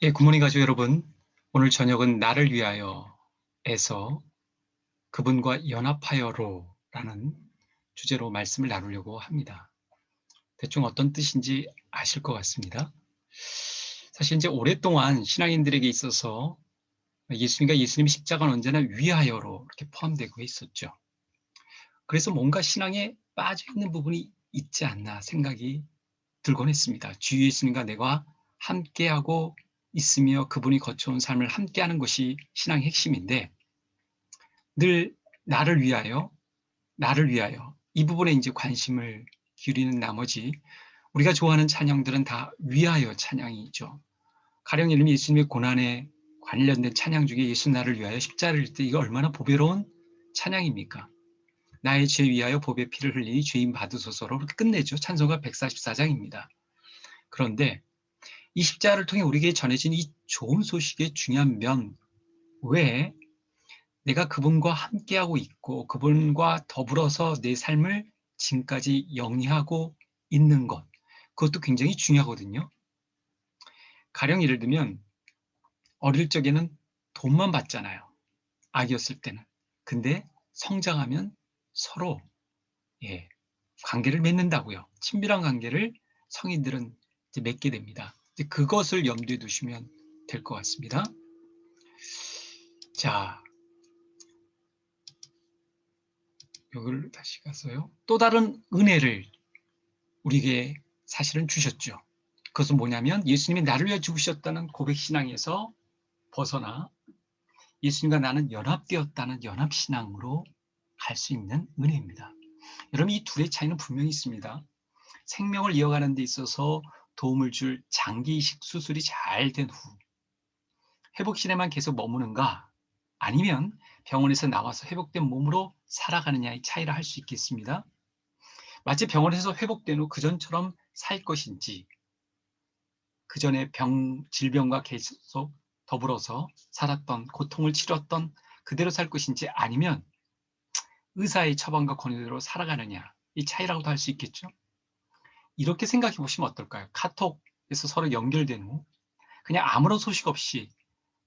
예, 굿모닝 가족 여러분. 오늘 저녁은 나를 위하여에서 그분과 연합하여로라는 주제로 말씀을 나누려고 합니다. 대충 어떤 뜻인지 아실 것 같습니다. 사실 이제 오랫동안 신앙인들에게 있어서 예수님이 십자가는 언제나 위하여로 이렇게 포함되고 있었죠. 그래서 뭔가 신앙에 빠져 있는 부분이 있지 않나 생각이 들곤 했습니다. 주 예수님과 내가 함께하고 있으며 그분이 거쳐온 삶을 함께하는 것이 신앙의 핵심인데 늘 나를 위하여, 나를 위하여 이 부분에 이제 관심을 기울이는 나머지 우리가 좋아하는 찬양들은 다 위하여 찬양이죠. 가령 예를 들면 예수님의 고난에 관련된 찬양 중에 예수 나를 위하여 십자가를 질 때 이거 얼마나 보배로운 찬양입니까? 나의 죄 위하여 보배 피를 흘리니 죄인 받으소서로 이렇게 끝내죠. 찬송가 144장입니다. 그런데 이 십자가를 통해 우리에게 전해진 이 좋은 소식의 중요한 면 외에 내가 그분과 함께하고 있고 그분과 더불어서 내 삶을 지금까지 영위하고 있는 것, 그것도 굉장히 중요하거든요. 가령 예를 들면 어릴 적에는 돈만 받잖아요. 아기였을 때는. 근데 성장하면 서로 관계를 맺는다고요. 친밀한 관계를 성인들은 이제 맺게 됩니다. 이제 그것을 염두에 두시면 될 것 같습니다. 자, 이걸 다시 가서요. 또 다른 은혜를 우리에게 사실은 주셨죠. 그것은 뭐냐면 예수님이 나를 위해 죽으셨다는 고백신앙에서 벗어나 예수님과 나는 연합되었다는 연합신앙으로 갈 수 있는 은혜입니다. 여러분, 이 둘의 차이는 분명히 있습니다. 생명을 이어가는 데 있어서 도움을 줄 장기 이식 수술이 잘 된 후 회복실에만 계속 머무는가, 아니면 병원에서 나와서 회복된 몸으로 살아가느냐의 차이라 할 수 있겠습니다. 마치 병원에서 회복된 후 그전처럼 살 것인지, 그전에 질병과 계속 더불어서 살았던, 고통을 치렀던 그대로 살 것인지, 아니면 의사의 처방과 권유대로 살아가느냐, 이 차이라고도 할 수 있겠죠. 이렇게 생각해 보시면 어떨까요? 카톡에서 서로 연결된 후 그냥 아무런 소식 없이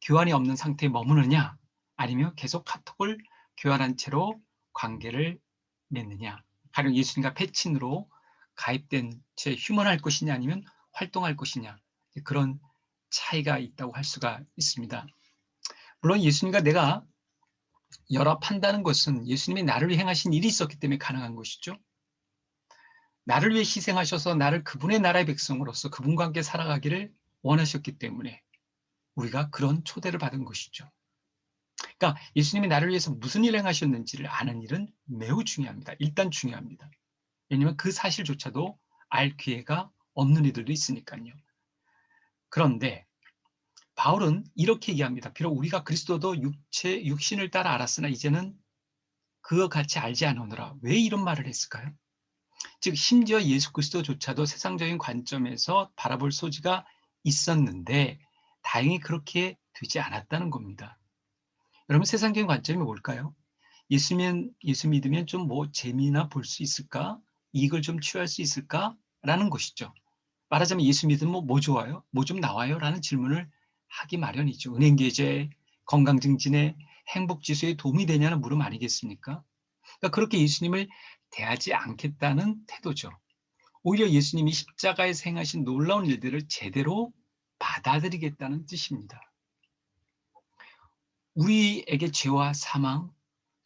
교환이 없는 상태에 머무느냐, 아니면 계속 카톡을 교환한 채로 관계를 맺느냐. 가령 예수님과 패친으로 가입된 채 휴먼할 것이냐, 아니면 활동할 것이냐, 그런 차이가 있다고 할 수가 있습니다. 물론 예수님과 내가 연합한다는 것은 예수님이 나를 위해 행하신 일이 있었기 때문에 가능한 것이죠. 나를 위해 희생하셔서 나를 그분의 나라의 백성으로서 그분과 함께 살아가기를 원하셨기 때문에 우리가 그런 초대를 받은 것이죠. 그러니까 예수님이 나를 위해서 무슨 일을 행하셨는지를 아는 일은 매우 중요합니다. 일단 중요합니다. 왜냐하면 그 사실조차도 알 기회가 없는 이들도 있으니까요. 그런데 바울은 이렇게 얘기합니다. 비록 우리가 그리스도도 육신을 따라 알았으나 이제는 그와 같이 알지 않으노라. 왜 이런 말을 했을까요? 즉 심지어 예수 그리스도조차도 세상적인 관점에서 바라볼 소지가 있었는데 다행히 그렇게 되지 않았다는 겁니다. 여러분, 세상적인 관점이 뭘까요? 예수 믿으면 좀 뭐 재미나 볼 수 있을까? 이익을 좀 취할 수 있을까? 라는 것이죠. 말하자면 예수 믿으면 뭐 좋아요? 뭐 좀 나와요? 라는 질문을 하기 마련이죠. 은행 계좌에, 건강 증진에, 행복 지수에 도움이 되냐는 물음 아니겠습니까? 그러니까 그렇게 예수님을 대하지 않겠다는 태도죠. 오히려 예수님이 십자가에서 행하신 놀라운 일들을 제대로 받아들이겠다는 뜻입니다. 우리에게 죄와 사망,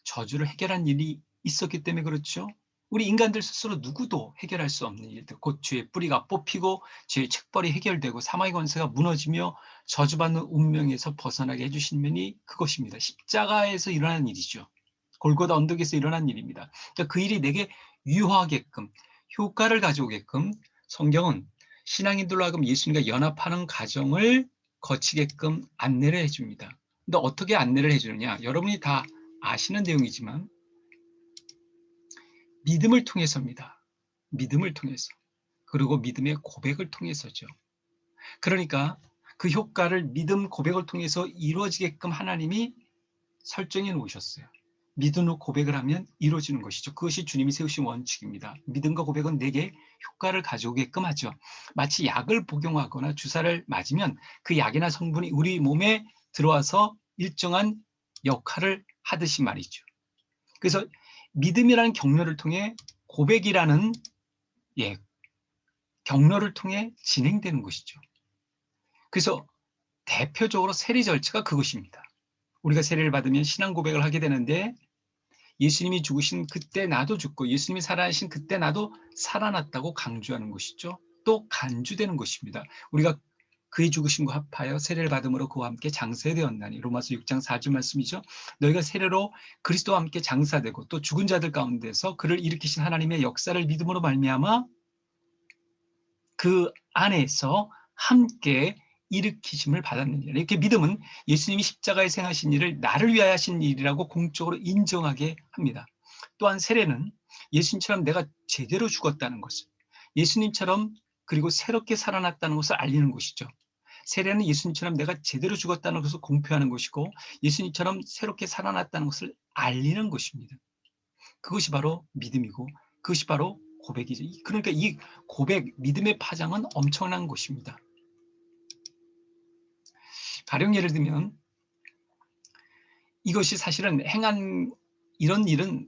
저주를 해결한 일이 있었기 때문에 그렇죠. 우리 인간들 스스로 누구도 해결할 수 없는 일들, 곧 죄의 뿌리가 뽑히고 죄의 책벌이 해결되고 사망의 권세가 무너지며 저주받는 운명에서 벗어나게 해주신 면이 그것입니다. 십자가에서 일어난 일이죠. 골고다 언덕에서 일어난 일입니다. 그러니까 그 일이 내게 유효하게끔, 효과를 가져오게끔 성경은 신앙인들로 하여금 예수님과 연합하는 과정을 거치게끔 안내를 해줍니다. 근데 어떻게 안내를 해주느냐? 여러분이 다 아시는 내용이지만 믿음을 통해서입니다. 믿음을 통해서. 그리고 믿음의 고백을 통해서죠. 그러니까 그 효과를 믿음 고백을 통해서 이루어지게끔 하나님이 설정해 놓으셨어요. 믿음으로 고백을 하면 이루어지는 것이죠. 그것이 주님이 세우신 원칙입니다. 믿음과 고백은 내게 효과를 가져오게끔 하죠. 마치 약을 복용하거나 주사를 맞으면 그 약이나 성분이 우리 몸에 들어와서 일정한 역할을 하듯이 말이죠. 그래서 믿음이라는 경로를 통해 고백이라는 경로를 통해 진행되는 것이죠. 그래서 대표적으로 세례 절차가 그것입니다. 우리가 세례를 받으면 신앙 고백을 하게 되는데 예수님이 죽으신 그때 나도 죽고 예수님이 살아나신 그때 나도 살아났다고 강조하는 것이죠. 또 간주되는 것입니다. 우리가 그의 죽으심과 합하여 세례를 받음으로 그와 함께 장사되었나니 로마서 6장 4절 말씀이죠. 너희가 세례로 그리스도와 함께 장사되고 또 죽은 자들 가운데서 그를 일으키신 하나님의 역사를 믿음으로 말미암아 그 안에서 함께 일으키심을 받았느니라. 이렇게 믿음은 예수님이 십자가에 생하신 일을 나를 위하여 하신 일이라고 공적으로 인정하게 합니다. 또한 세례는 예수님처럼 내가 제대로 죽었다는 것을, 예수님처럼 그리고 새롭게 살아났다는 것을 알리는 것이죠. 세례는 예수님처럼 내가 제대로 죽었다는 것을 공표하는 것이고 예수님처럼 새롭게 살아났다는 것을 알리는 것입니다. 그것이 바로 믿음이고 그것이 바로 고백이죠. 그러니까 이 고백, 믿음의 파장은 엄청난 것입니다. 가령 예를 들면 이것이 사실은 행한 이런 일은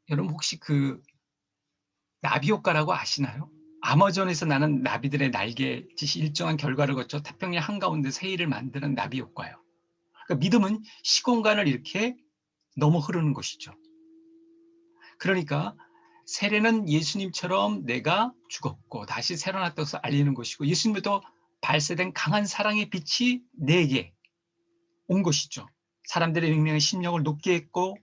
여러분 혹시 그 나비 효과라고 아시나요? 아마존에서 나는 나비들의 날개짓이 일정한 결과를 거쳐 태평양 한가운데 새일을 만드는 나비 효과예요. 그러니까 믿음은 시공간을 이렇게 넘어 흐르는 것이죠. 그러니까 세례는 예수님처럼 내가 죽었고 다시 살아났다고 해서 알리는 것이고 예수님부터 발세된 강한 사랑의 빛이 내게 온 것이죠. 사람들의 능력의 심령을 높게 했고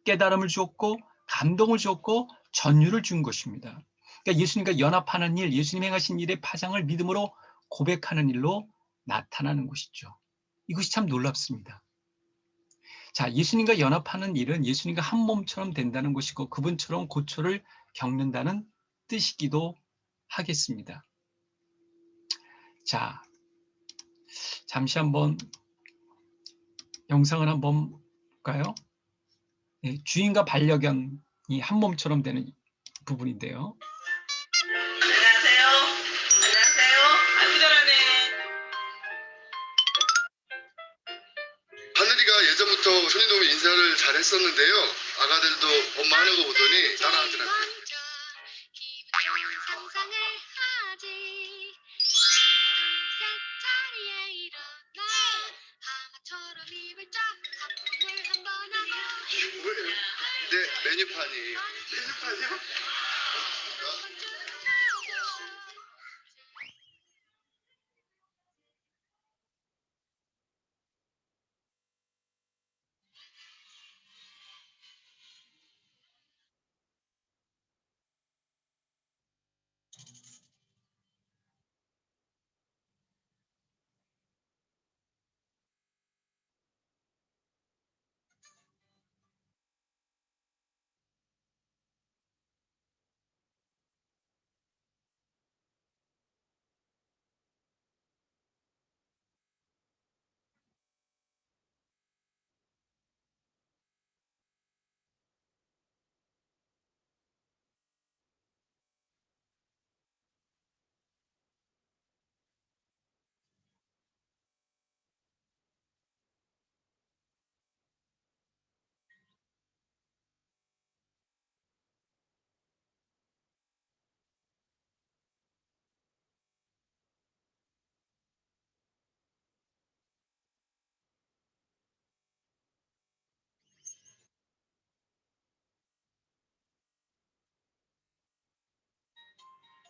깨달음을 주었고 감동을 주었고 전율을 준 것입니다. 그러니까 예수님과 연합하는 일, 예수님 행하신 일의 파장을 믿음으로 고백하는 일로 나타나는 것이죠. 이것이 참 놀랍습니다. 자, 예수님과 연합하는 일은 예수님과 한 몸처럼 된다는 것이고 그분처럼 고초를 겪는다는 뜻이기도 하겠습니다. 자, 잠시 한번 영상을 한번 볼까요? 네, 주인과 반려견이 한 몸처럼 되는 부분인데요. 안녕하세요. 안녕하세요. 아이고 잘하네. 하늘이가 예전부터 손님도 인사를 잘했었는데요. 아가들도 엄마 하는 거 보더니 따라하더라고요. 뭐예요? 네, 메뉴판이에요. 메뉴판이요?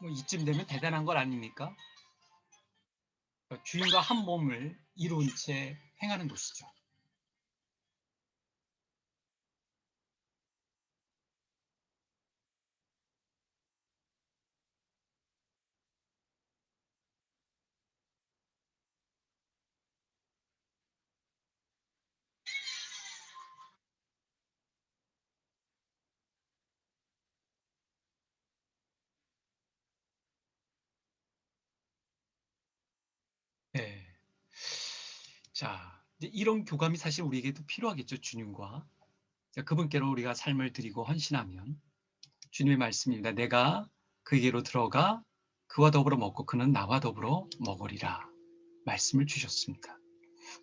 뭐 이쯤 되면 대단한 것 아닙니까? 주인과 한 몸을 이룬 채 행하는 것이죠. 네. 자, 이제 이런 교감이 사실 우리에게도 필요하겠죠, 주님과. 자, 그분께로 우리가 삶을 드리고 헌신하면 주님의 말씀입니다. 내가 그에게로 들어가 그와 더불어 먹고 그는 나와 더불어 먹으리라 말씀을 주셨습니다.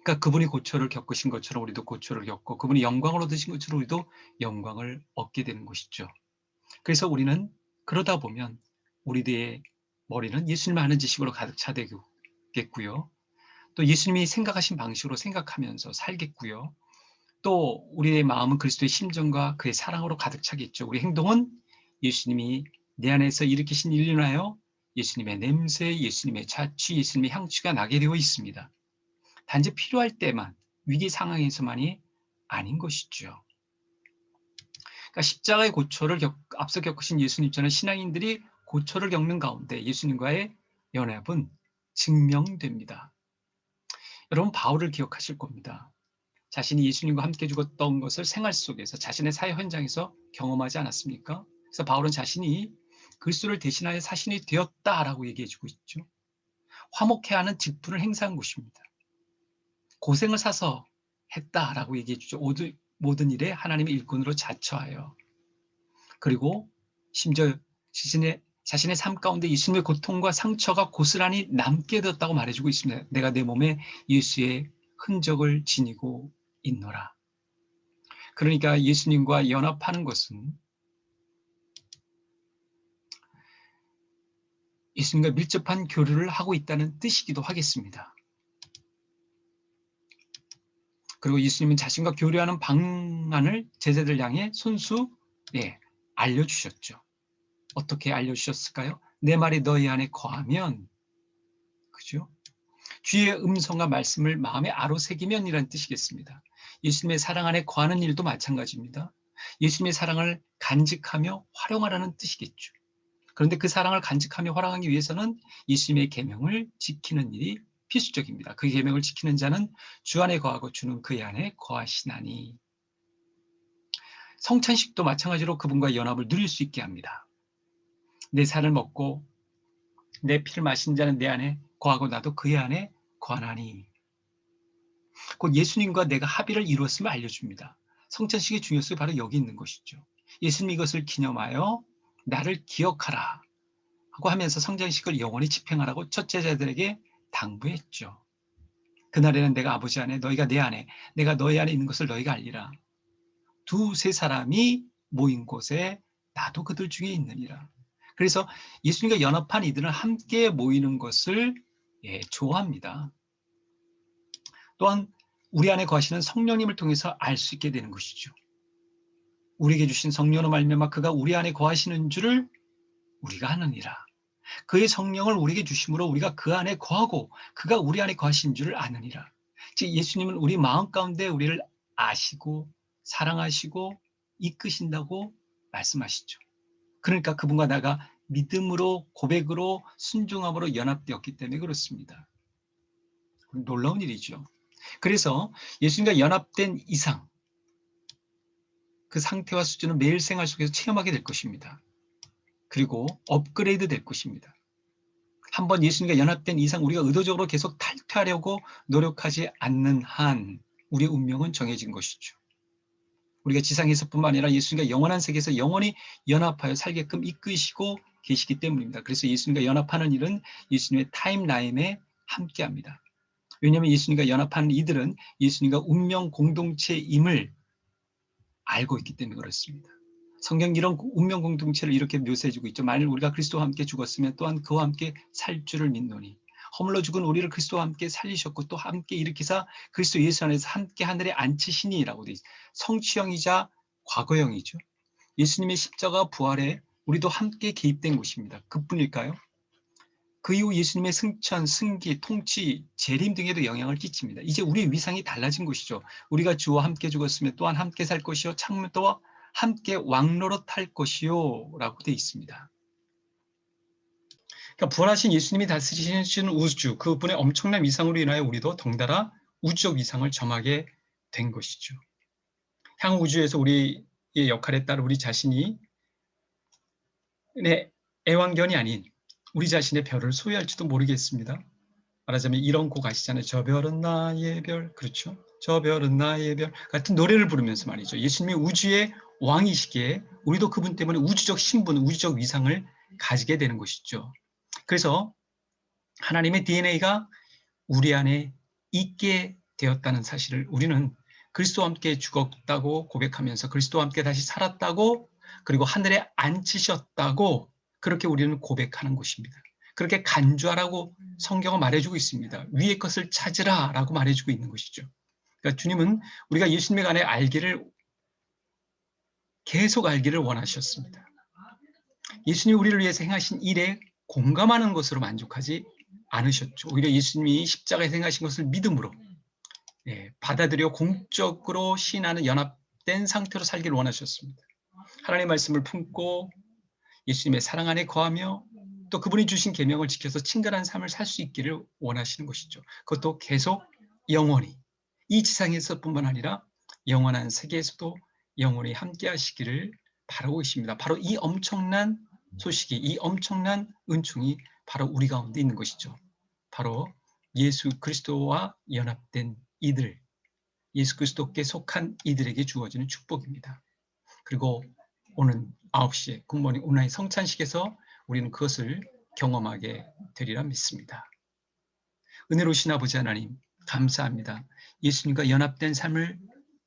그러니까 그분이 고초를 겪으신 것처럼 우리도 고초를 겪고 그분이 영광을 얻으신 것처럼 우리도 영광을 얻게 되는 것이죠. 그래서 우리는 그러다 보면 우리들의 머리는 예수님을 아는 지식으로 가득 차되겠고요. 또 예수님이 생각하신 방식으로 생각하면서 살겠고요. 또 우리의 마음은 그리스도의 심정과 그의 사랑으로 가득 차겠죠. 우리 행동은 예수님이 내 안에서 일으키신 일로 인하여 예수님의 냄새, 예수님의 자취, 예수님의 향취가 나게 되어 있습니다. 단지 필요할 때만, 위기 상황에서만이 아닌 것이죠. 그러니까 십자가의 고초를 앞서 겪으신 예수님처럼 신앙인들이 고초를 겪는 가운데 예수님과의 연합은 증명됩니다. 여러분, 바울을 기억하실 겁니다. 자신이 예수님과 함께 죽었던 것을 생활 속에서 자신의 사회 현장에서 경험하지 않았습니까? 그래서 바울은 자신이 그리스도를 대신하여 사신이 되었다라고 얘기해주고 있죠. 화목해 하는 직분을 행사한 곳입니다. 고생을 사서 했다라고 얘기해주죠. 모든 일에 하나님의 일꾼으로 자처하여. 그리고 심지어 자신의 삶 가운데 예수님의 고통과 상처가 고스란히 남게 되었다고 말해주고 있습니다. 내가 내 몸에 예수의 흔적을 지니고 있노라. 그러니까 예수님과 연합하는 것은 예수님과 밀접한 교류를 하고 있다는 뜻이기도 하겠습니다. 그리고 예수님은 자신과 교류하는 방안을 제자들 향해 손수 알려주셨죠. 어떻게 알려주셨을까요? 내 말이 너희 안에 거하면, 그죠? 주의 음성과 말씀을 마음에 아로새기면이라는 뜻이겠습니다. 예수님의 사랑 안에 거하는 일도 마찬가지입니다. 예수님의 사랑을 간직하며 활용하라는 뜻이겠죠. 그런데 그 사랑을 간직하며 활용하기 위해서는 예수님의 계명을 지키는 일이 필수적입니다. 그 계명을 지키는 자는 주 안에 거하고 주는 그의 안에 거하시나니. 성찬식도 마찬가지로 그분과 연합을 누릴 수 있게 합니다. 내 살을 먹고 내 피를 마신 자는 내 안에 거하고 나도 그의 안에 거하나니. 곧 예수님과 내가 합의를 이루었음을 알려줍니다. 성찬식의 중요성이 바로 여기 있는 것이죠. 예수님이 이것을 기념하여 나를 기억하라 하고 하면서 성찬식을 영원히 집행하라고 첫 제자들에게 당부했죠. 그날에는 내가 아버지 안에 너희가 내 안에 내가 너희 안에 있는 것을 너희가 알리라. 두세 사람이 모인 곳에 나도 그들 중에 있느니라. 그래서 예수님과 연합한 이들은 함께 모이는 것을 좋아합니다. 또한 우리 안에 거하시는 성령님을 통해서 알 수 있게 되는 것이죠. 우리에게 주신 성령으로 말미암아 그가 우리 안에 거하시는 줄을 우리가 아느니라. 그의 성령을 우리에게 주심으로 우리가 그 안에 거하고 그가 우리 안에 거하신 줄을 아느니라. 즉 예수님은 우리 마음 가운데 우리를 아시고 사랑하시고 이끄신다고 말씀하시죠. 그러니까 그분과 나가 믿음으로 고백으로 순종함으로 연합되었기 때문에 그렇습니다. 놀라운 일이죠. 그래서 예수님과 연합된 이상 그 상태와 수준은 매일 생활 속에서 체험하게 될 것입니다. 그리고 업그레이드 될 것입니다. 한번 예수님과 연합된 이상 우리가 의도적으로 계속 탈퇴하려고 노력하지 않는 한 우리의 운명은 정해진 것이죠. 우리가 지상에서뿐만 아니라 예수님과 영원한 세계에서 영원히 연합하여 살게끔 이끄시고 계시기 때문입니다. 그래서 예수님과 연합하는 일은 예수님의 타임라인에 함께합니다. 왜냐하면 예수님과 연합하는 이들은 예수님과 운명 공동체임을 알고 있기 때문에 그렇습니다. 성경 이런 운명 공동체를 이렇게 묘사해주고 있죠. 만일 우리가 그리스도와 함께 죽었으면 또한 그와 함께 살 줄을 믿노니 허물러 죽은 우리를 그리스도와 함께 살리셨고 또 함께 일으키사 그리스도 예수 안에서 함께 하늘에 앉히시니라고 되어 있어요. 성취형이자 과거형이죠. 예수님의 십자가 부활에 우리도 함께 개입된 곳입니다. 그뿐일까요? 그 이후 예수님의 승천, 승기, 통치, 재림 등에도 영향을 끼칩니다. 이제 우리의 위상이 달라진 것이죠. 우리가 주와 함께 죽었으면 또한 함께 살 것이요 창문도와 함께 왕노릇할 것이요 라고 되어 있습니다. 그러니까 부활하신 예수님이 다스리시는 우주, 그분의 엄청난 위상으로 인하여 우리도 덩달아 우주적 위상을 점하게 된 것이죠. 향후 우주에서 우리의 역할에 따라 우리 자신이 애완견이 아닌 우리 자신의 별을 소유할지도 모르겠습니다. 말하자면 이런 곡 아시잖아요. 저 별은 나의 별, 그렇죠? 저 별은 나의 별 같은 노래를 부르면서 말이죠. 예수님이 우주의 왕이시기에 우리도 그분 때문에 우주적 신분, 우주적 위상을 가지게 되는 것이죠. 그래서 하나님의 DNA가 우리 안에 있게 되었다는 사실을 우리는 그리스도와 함께 죽었다고 고백하면서 그리스도와 함께 다시 살았다고, 그리고 하늘에 앉히셨다고, 그렇게 우리는 고백하는 것입니다. 그렇게 간주하라고 성경은 말해주고 있습니다. 위의 것을 찾으라 라고 말해주고 있는 것이죠. 그러니까 주님은 우리가 예수님에 관해 계속 알기를 원하셨습니다. 예수님이 우리를 위해서 행하신 일에 공감하는 것으로 만족하지 않으셨죠. 오히려 예수님이 십자가에서 행하신 것을 믿음으로 받아들여 공적으로 신하는 연합된 상태로 살기를 원하셨습니다. 하나님의 말씀을 품고 예수님의 사랑 안에 거하며 또 그분이 주신 계명을 지켜서 친근한 삶을 살 수 있기를 원하시는 것이죠. 그것도 계속 영원히, 이 지상에서뿐만 아니라 영원한 세계에서도 영원히 함께 하시기를 바라고 계십니다. 바로 이 엄청난 소식이, 이 엄청난 은총이 바로 우리 가운데 있는 것이죠. 바로 예수 그리스도와 연합된 이들, 예수 그리스도께 속한 이들에게 주어지는 축복입니다. 그리고 오늘 9시에 굿모닝 온라인 성찬식에서 우리는 그것을 경험하게 되리라 믿습니다. 은혜로우신 아버지 하나님, 감사합니다. 예수님과 연합된 삶을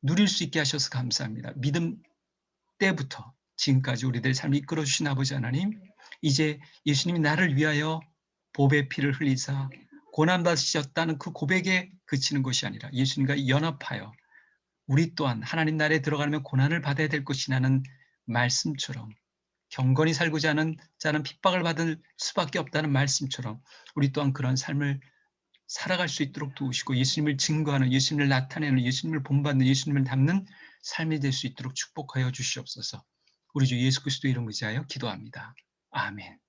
누릴 수 있게 하셔서 감사합니다. 믿음 때부터 지금까지 우리들의 삶을 이끌어주신 아버지 하나님, 이제 예수님이 나를 위하여 보배 피를 흘리사 고난받으셨다는 그 고백에 그치는 것이 아니라 예수님과 연합하여 우리 또한 하나님 나라에 들어가려면 고난을 받아야 될 것이라는 말씀처럼, 경건히 살고자 하는 자는 핍박을 받을 수밖에 없다는 말씀처럼 우리 또한 그런 삶을 살아갈 수 있도록 도우시고 예수님을 증거하는, 예수님을 나타내는, 예수님을 본받는, 예수님을 닮는 삶이 될 수 있도록 축복하여 주시옵소서. 우리 주 예수 그리스도 이름 의지하여 기도합니다. 아멘.